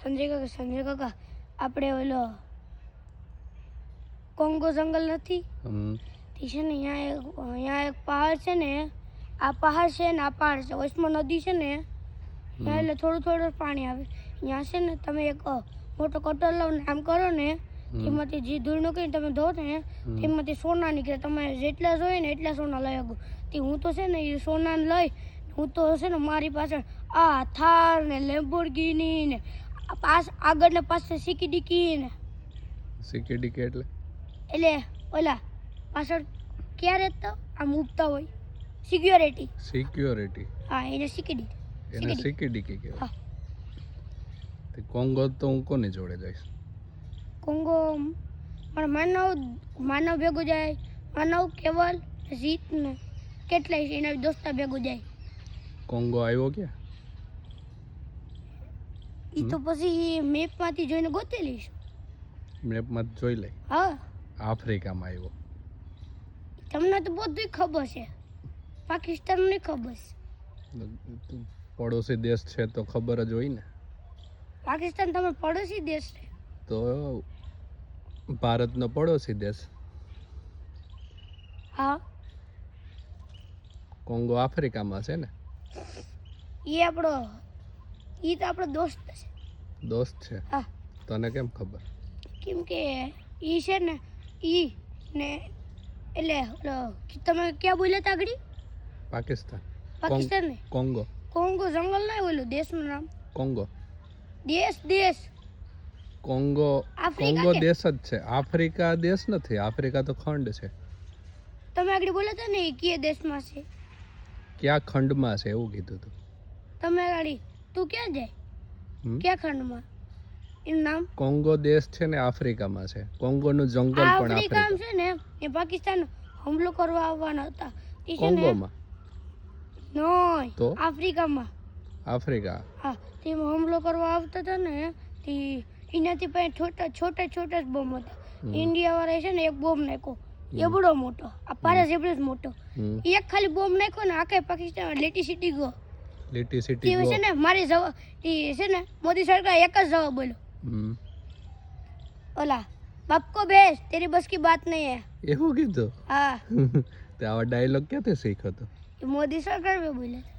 સંજય કાકા આપણે ઓલો કોંગો જંગલ નથી તે છે ને અહીંયા એક પહાડ છે ને આ પહાડ છે ને આ પહાડ છે વચમાં નદી છે ને ત્યાં એટલે થોડું પાણી આવે ત્યાં છે ને તમે એક મોટો કટર લો ને આમ કરો ને તેમાંથી જે ધૂળ નીકળીને તમે ધો ને તેમાંથી સોના નીકળે તમે જેટલા જોઈએ ને એટલા સોના લઈ શકો તે હું તો છે ને એ સોનાને લઈ હું તો છે ને મારી પાછળ આ થાર ને લેમ્બોર્ગિની ને આગળ ને પાછળ સિકીડીકી ને એટલે ઓલા પાછળ ક્યારે તો આમ ઉગતા હોય સિક્યોરિટી હા એને સિકીડીકી કહેવાય. તે કોંગો તો હું કોની જોડે જઈશ? કોંગો માનવ ભેગો જાય માનવ કેવલ જીત ને કેટલાય છે એના દોસ્તા ભેગો જાય. કોંગો આવ્યો ક્યાં? એ તો પછી મેપમાંથી જોઈને ગોતી લઈશ. મેપમાં જોઈ લે. હા આફ્રિકામાં આવ્યો. તમને તો બધું ખબર છે, પાકિસ્તાન ની ખબર છે. પડોશી દેશ છે તો ખબર જ હોય ને. પાકિસ્તાન તમારો પડોશી દેશ છે તો ભારતનો પડોશી દેશ. હા કોંગો આફ્રિકામાં છે ને. એ તો આપણો દોસ્ત છે. દોસ્ત છે? હા. તને કેમ ખબર? કેમ કે ઈ છે ને ઈ ને એટલે તમે ક્યાં બોલ્યા હતા આગળ? પાકિસ્તાન ને કોંગો જંગલ ના બોલ્યું દેશનું નામ. કોંગો દેશ કોંગો દેશ જ છે. આફ્રિકા દેશ નથી. આફ્રિકા તો ખંડ છે. તમે આગળ બોલ્યા હતા ને કયા દેશમાં છે? ક્યાં ખંડમાં છે એવું કીધું તું. તમે આગળ તું ક્યાં જાય? ક્યાં ખંડમાં? એનું નામ કોંગો દેશ છે ને આફ્રિકામાં છે. કોંગોનું જંગલ પણ આફ્રિકામાં છે ને. એ પાકિસ્તાન હુમલો કરવા આવવાના હતા. કોંગોમાં નોય તો આફ્રિકામાં. હા તેમાં હુમલો કરવા આવતા હતા ને તે એનાથી પણ છોટા જ બોમ્બ હતા. ઇન્ડિયા વાળા છે ને એક બોમ્બ નાખ્યો એવડો મોટો, આ પારસ એવડો જ મોટો. એક ખાલી બોમ્બ નાખ્યો ને આખે પાકિસ્તાન ઇલેક્ટ્રિસિટી ગયો. છે ને મારી જવાબ છે ને મોદી સરકાર એક જ જવાબ બોલ્યો, ઓલા બાપ કો ભેજ તેરી બસ કી બાત નહીં હે. એવું કીધું? હા. તે આવા ડાયલોગ ક્યાંથી શીખ્યો તો? મોદી સરકાર બોલ્યા.